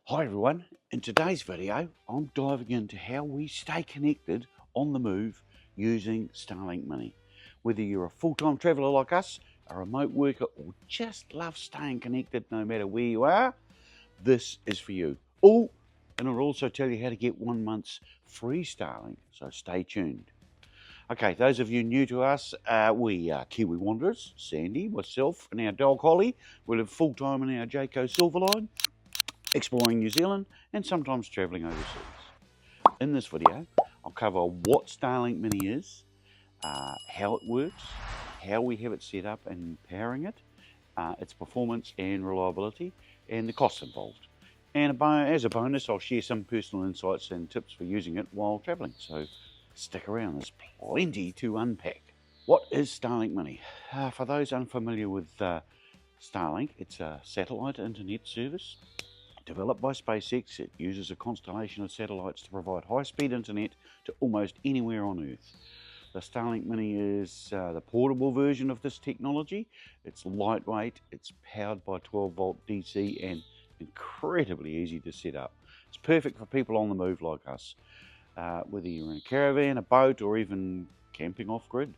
Hi everyone, in today's video I'm diving into how we stay connected on the move using Starlink Mini. Whether you're a full-time traveller like us, a remote worker or just love staying connected no matter where you are, this is for you. Oh, and I'll also tell you how to get 1 month's free Starlink, so stay tuned. Okay, those of you new to us, we are Kiwi Wanderers, Sandy, myself and our dog Holly. We live full-time in our Jayco Silverline, exploring New Zealand and sometimes travelling overseas. In this video, I'll cover what Starlink Mini is, how it works, how we have it set up and powering it, its performance and reliability, and the costs involved. And as a bonus, I'll share some personal insights and tips for using it while travelling. So stick around, there's plenty to unpack. What is Starlink Mini? For those unfamiliar with Starlink, it's a satellite internet service developed by SpaceX. It uses a constellation of satellites to provide high-speed internet to almost anywhere on Earth. The Starlink Mini is the portable version of this technology. It's lightweight, it's powered by 12-volt DC and incredibly easy to set up. It's perfect for people on the move like us, whether you're in a caravan, a boat, or even camping off-grid.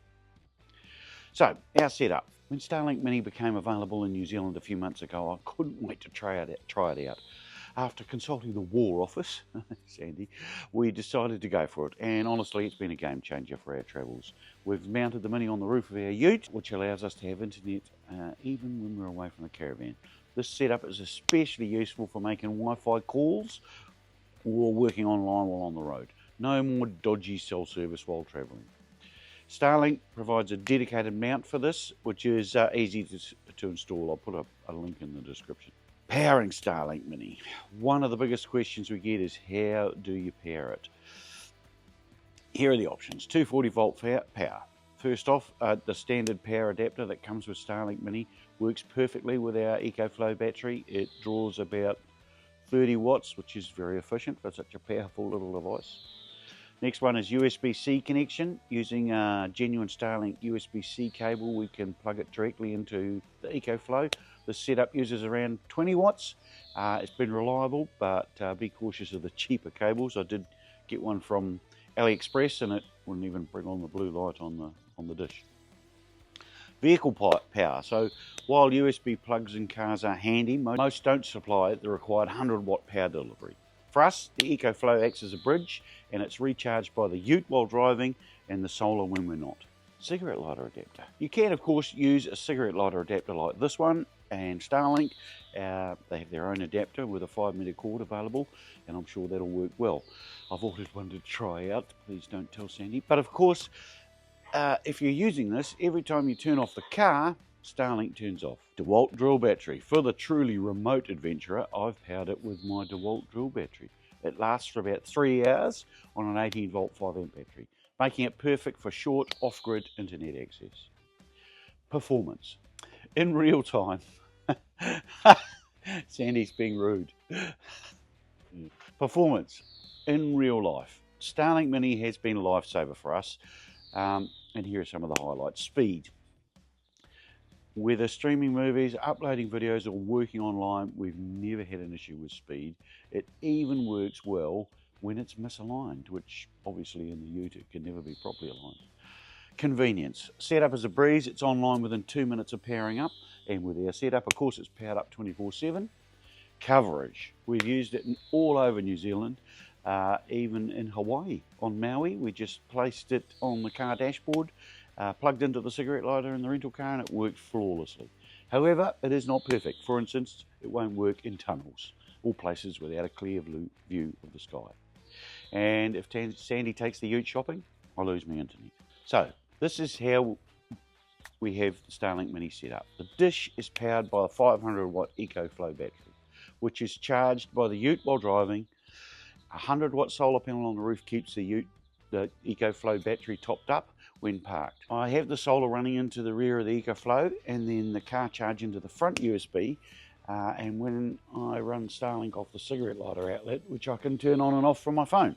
So, our setup. When Starlink Mini became available in New Zealand a few months ago, I couldn't wait to try it out. After consulting the War Office, Sandy, we decided to go for it, and honestly it's been a game changer for our travels. We've mounted the Mini on the roof of our ute, which allows us to have internet even when we're away from the caravan. This setup is especially useful for making Wi-Fi calls or working online while on the road. No more dodgy cell service while travelling. Starlink provides a dedicated mount for this, which is easy to install. I'll put a link in the description. Powering Starlink Mini. One of the biggest questions we get is how do you power it? Here are the options. 240 volt power. First off, the standard power adapter that comes with Starlink Mini works perfectly with our EcoFlow battery. It draws about 30 watts, which is very efficient for such a powerful little device. Next one is USB-C connection. Using a genuine Starlink USB-C cable, we can plug it directly into the EcoFlow. The setup uses around 20 watts. It's been reliable, but be cautious of the cheaper cables. I did get one from AliExpress and it wouldn't even bring on the blue light on the dish. Vehicle power. So while USB plugs in cars are handy, most don't supply the required 100 watt power delivery. For us, the EcoFlow acts as a bridge and it's recharged by the ute while driving and the solar when we're not. Cigarette lighter adapter. You can of course use a cigarette lighter adapter like this one, and Starlink, they have their own adapter with a 5-meter cord available, and I'm sure that'll work well. I've ordered one to try out, please don't tell Sandy. But of course, if you're using this, every time you turn off the car, Starlink turns off. Dewalt drill battery. For the truly remote adventurer, I've powered it with my Dewalt drill battery. It lasts for about 3 hours on an 18 volt 5 amp battery, making it perfect for short off-grid internet access. Performance. In real time. Sandy's being rude. Performance. In real life. Starlink Mini has been a lifesaver for us. And here are some of the highlights. Speed. Whether streaming movies, uploading videos or working online, we've never had an issue with speed. It even works well when it's misaligned, which obviously in the ute it can never be properly aligned. Convenience. Setup is a breeze. It's online within 2 minutes of powering up, and with our setup of course it's powered up 24/7. Coverage. We've used it all over New Zealand, even in Hawaii. On Maui we just placed it on the car dashboard, plugged into the cigarette lighter in the rental car, and it worked flawlessly. However, it is not perfect. For instance, it won't work in tunnels or places without a clear view of the sky. And if Sandy takes the ute shopping, I lose my internet. So this is how we have the Starlink Mini set up. The dish is powered by a 500 watt EcoFlow battery, which is charged by the ute while driving. A 100 watt solar panel on the roof keeps the EcoFlow battery topped up when parked. I have the solar running into the rear of the EcoFlow and then the car charge into the front USB, and when I run Starlink off the cigarette lighter outlet, which I can turn on and off from my phone.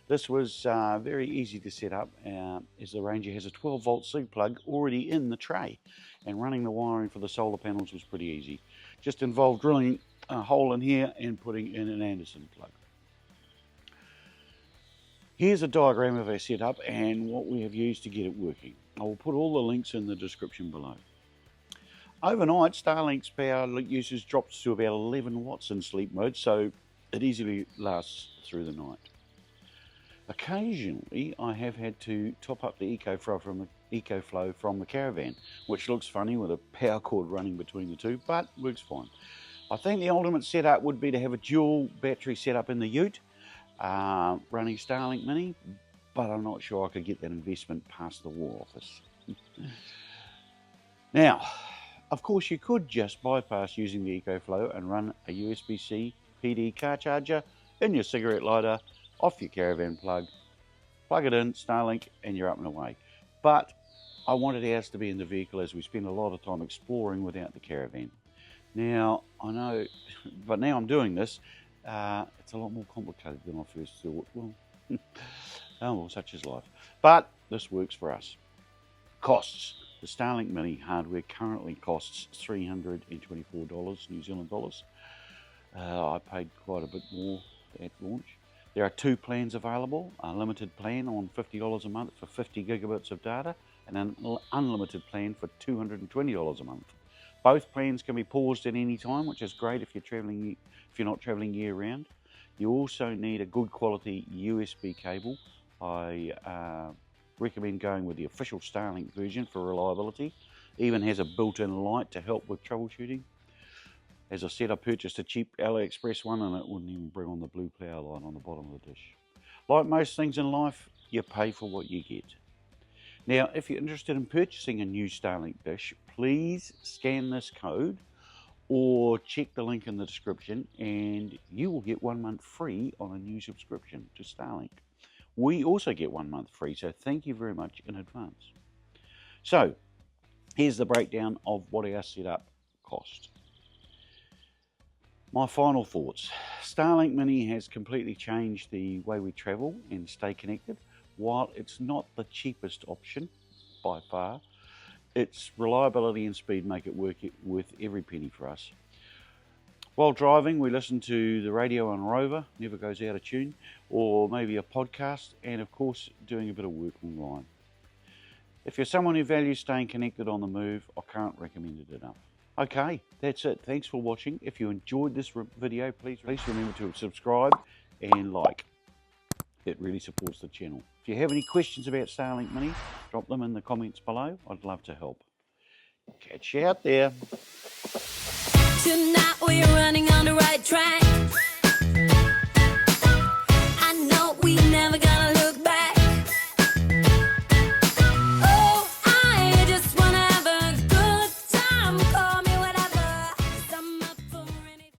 This was very easy to set up, as the Ranger has a 12 volt SIG plug already in the tray, and running the wiring for the solar panels was pretty easy. Just involved drilling a hole in here and putting in an Anderson plug. Here's a diagram of our setup and what we have used to get it working. I will put all the links in the description below. Overnight, Starlink's power usage drops to about 11 watts in sleep mode, so it easily lasts through the night. Occasionally, I have had to top up the EcoFlow from the caravan, which looks funny with a power cord running between the two, but works fine. I think the ultimate setup would be to have a dual battery setup in the ute, running Starlink Mini, but I'm not sure I could get that investment past the War Office. Now, of course, you could just bypass using the EcoFlow and run a USB-C PD car charger in your cigarette lighter, off your caravan plug it in, Starlink, and you're up and away. But I wanted ours to be in the vehicle as we spend a lot of time exploring without the caravan. Now, I know, but now I'm doing this, it's a lot more complicated than I first thought. Well, oh well, such is life. But this works for us. Costs. The Starlink Mini hardware currently costs $324 New Zealand dollars. I paid quite a bit more at launch. There are two plans available, a limited plan on $50 a month for 50 gigabits of data and an unlimited plan for $220 a month. Both plans can be paused at any time, which is great if you're not traveling year round. You also need a good quality USB cable. I recommend going with the official Starlink version for reliability. Even has a built-in light to help with troubleshooting. As I said, I purchased a cheap AliExpress one and it wouldn't even bring on the blue power line on the bottom of the dish. Like most things in life, you pay for what you get. Now, if you're interested in purchasing a new Starlink dish, please scan this code or check the link in the description and you will get 1 month free on a new subscription to Starlink. We also get 1 month free, so thank you very much in advance. So, here's the breakdown of what our setup cost. My final thoughts. Starlink Mini has completely changed the way we travel and stay connected. While it's not the cheapest option by far, its reliability and speed make it worth every penny for us. While driving, we listen to the radio on Rover, never goes out of tune, or maybe a podcast, and of course, doing a bit of work online. If you're someone who values staying connected on the move, I can't recommend it enough. Okay, that's it. Thanks for watching. If you enjoyed this video, please remember to subscribe and like. It really supports the channel. If you have any questions about Starlink Mini, drop them in the comments below. I'd love to help. Catch you out there. Tonight we're running on the right track.